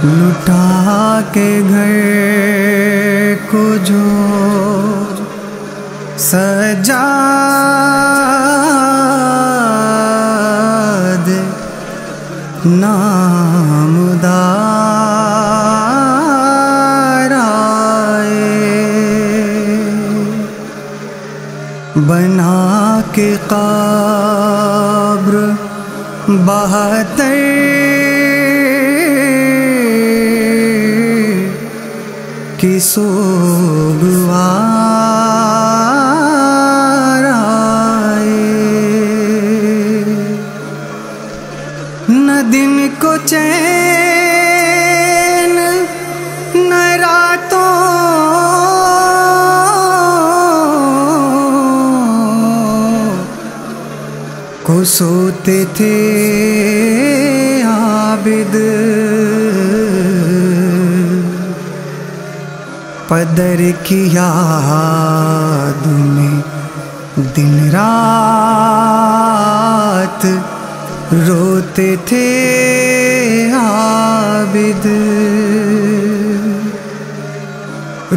لٹا کے گھر کو جو سجاد نامدار آئے، بنا کے قبر 72 کی سوگوار آئے، نہ دن کو چین نہ راتوں کو سوتے تھے عابد، پدر کی یاد میں دن رات روتے تھے عابد،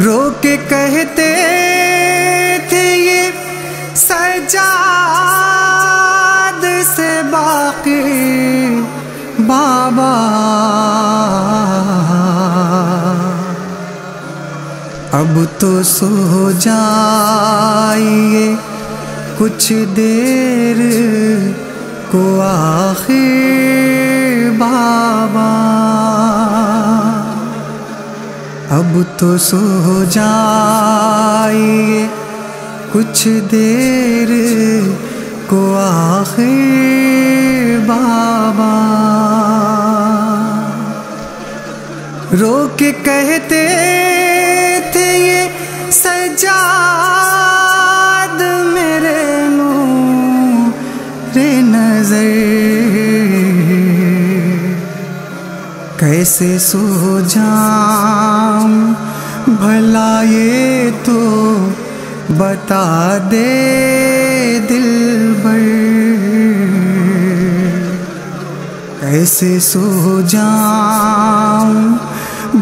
رو کے کہتے تھے یہ سجاد سے باقی بابا، اب تو سو جائیے کچھ دیر کو آخر بابا، اب تو سو جائیے کچھ دیر کو آخر بابا، رو کے کہتے تھے یہ سجاد میرے نور نظر، کیسے سو جاؤں بھلا یہ تو بتا دے دلبر، کیسے سو جاؤں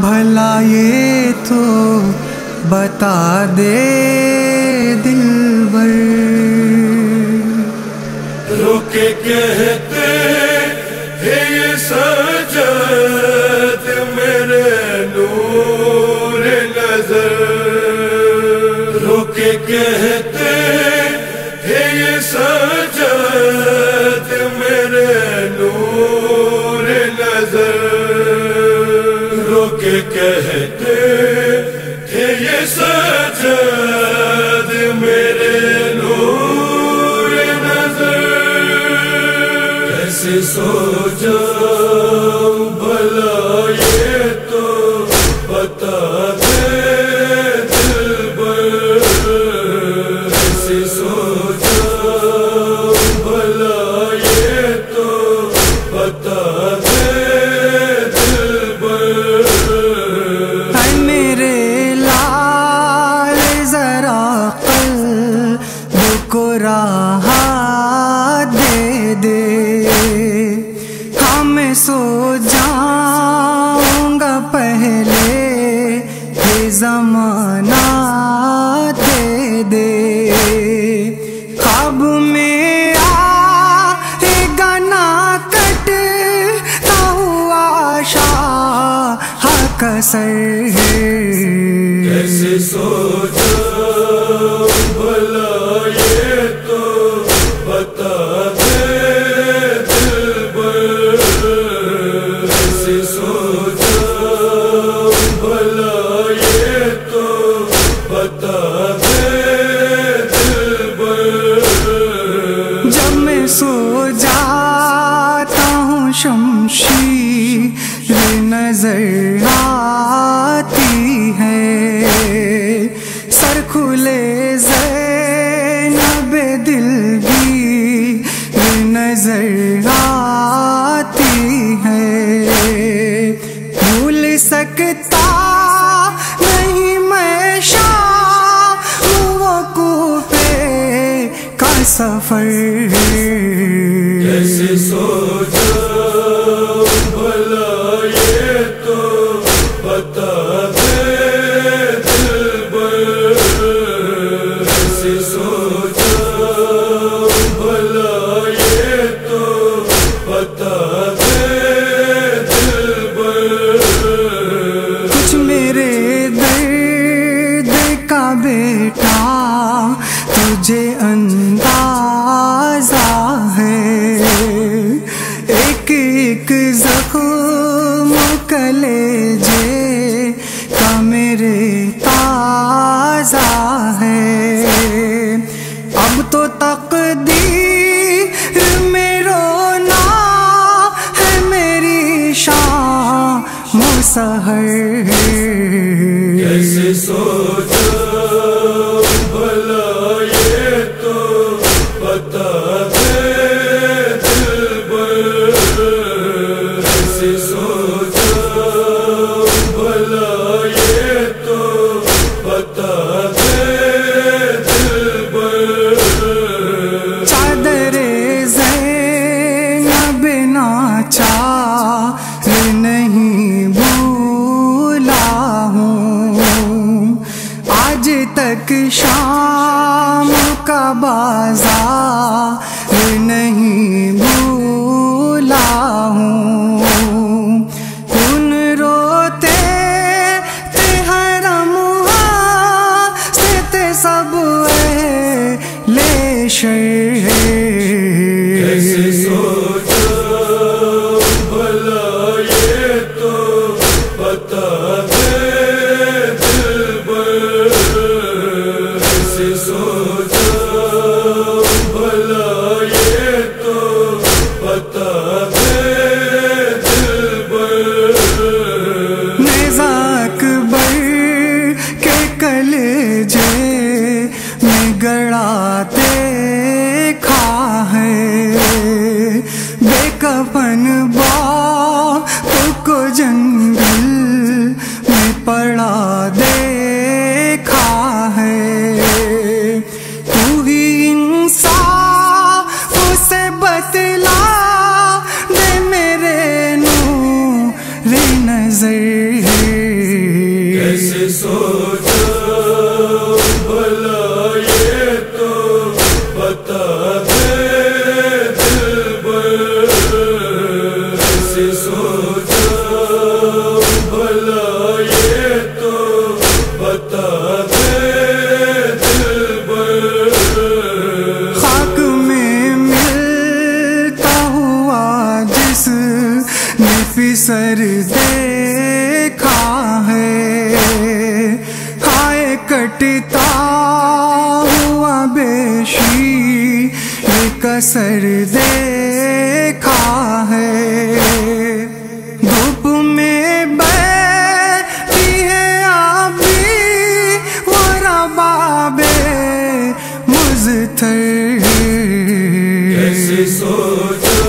بھلا یہ تو بتا دے دلبر، رو کے کہتے ہیں یہ سجاد میرے نور نظر، رو کے کہتے ہیں یہ سجاد میرے نور نظر، رو کے کہتے ہیں یہ سجاد میرے نور نظر، کیسے سو جاؤں بھلا یہ تو بتا دے دلبر، کیسے سو جاؤں بھلا یہ تو بتا دے دلبر، اے میرے لال ذرا قلب کو راحت دے دے، میں سو جاؤں گا پہلے یہ زمانہ دے دے، خواب میں آئے گا نہ کٹتا ہوا شاہ کا سر، کیسے سو جاؤں بھلا یہ تو بتا دے دلبر، کیسے سو جاؤں بھلا یہ تو بتا دے دلبر، جب میں سو جاتا ہوں شمشیر نظر آتی ہے، سر کھلے زینب دلگیر نظر آتی ہے، بھول سکتا نہیں میں شاہ وہ کوفے کا سفر، کیسے سو جاؤں بھلا یہ تو اندازہ ہے، ایک ایک زخم کلیجے کا میرے تازہ ہے۔ اب تو تقدیر میں رونا ہے میری شام و سحر، کیسے سوچا بھلا یہ تو پتا ہے دلبر، کیسے سوچا بھلا یہ تو پتا ہے دلبر، چادر زینب ناچار نہیں بھولا ہوں، آج تک شام کا بازار نہیں بھولا ہوں، ان روتے تھے حرم سے تھے سب لے شر، کیسے سوچا بھلا یہ تو پتا ہے دلبر، کیسے سوچا بھلا یہ تو پتا ہے دلبر، نیزہ اکبر کے کلیجے میں گڑا دیکھا ہے، بے کفن باپ کو جنگل میں پڑا دیکھا ہے، تو ہی انصاف سے بتلا دے میرے نور نظر، کیسے سوچا بھلا یہ تو پتا ہے دلبر، کیسے سوچا بھلا یہ تو پتا ہے دلبر، خاک میں ملتا ہوا جس نے فسر دیکھا ہے، ہائے کٹتا ہوا بے شیر کسر دیکھا ہے، دھوپ میں بیٹھی ہے ابھی وہ رباب مزتر، کیسے سوچا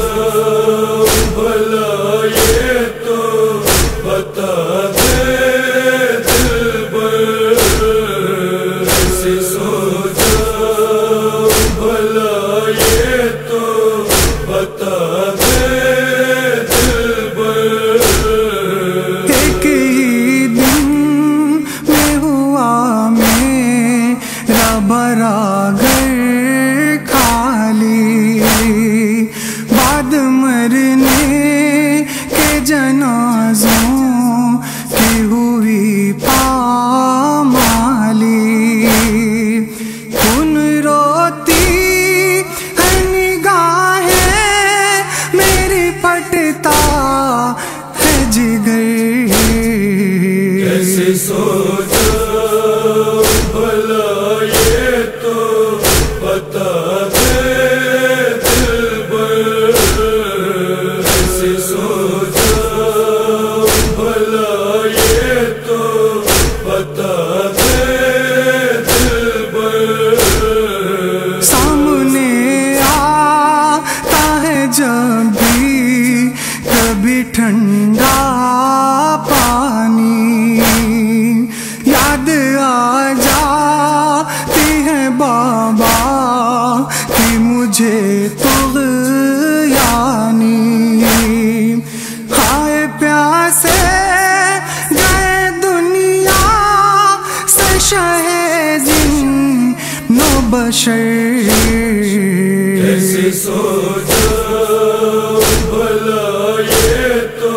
بھلا یہ تو پتا ہے دلبر، کیسے سوچا بھلا یہ تو پتا ہے دلبر، ایک ہی دن میں ہوا میرا بڑا گھر خالی، بعد مرنے کے جنازوں کی ہوئی پامالی، خون روتی ہے نگاہیں میری، پھٹتا ہے جگر، کیسے سوچا بھلا یہ تو پتا ہے دلبر، کیسے سوچا بھلا یہ تو پتا ہے دلبر، سامنے آتا ہے جب بھی کبھی ٹھنڈا پانی، یاد آ جاتی ہے بابا کہ مجھے طغیانی، ہائے پیاسے گئے دنیا سے شہ جن نو بشر، کیسے سوچا بھلا یہ تو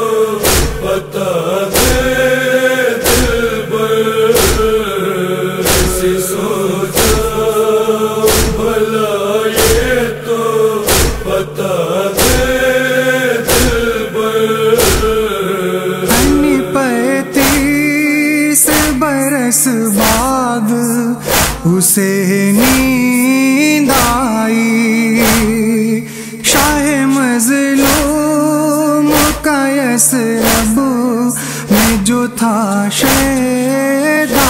پتا ہے دلبر، کیسے سوچا بھلا تھا شیدائی،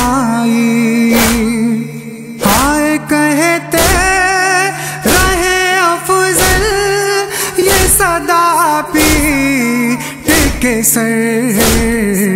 آئے کہتے رہے افضل یہ صدا پیٹ کے سر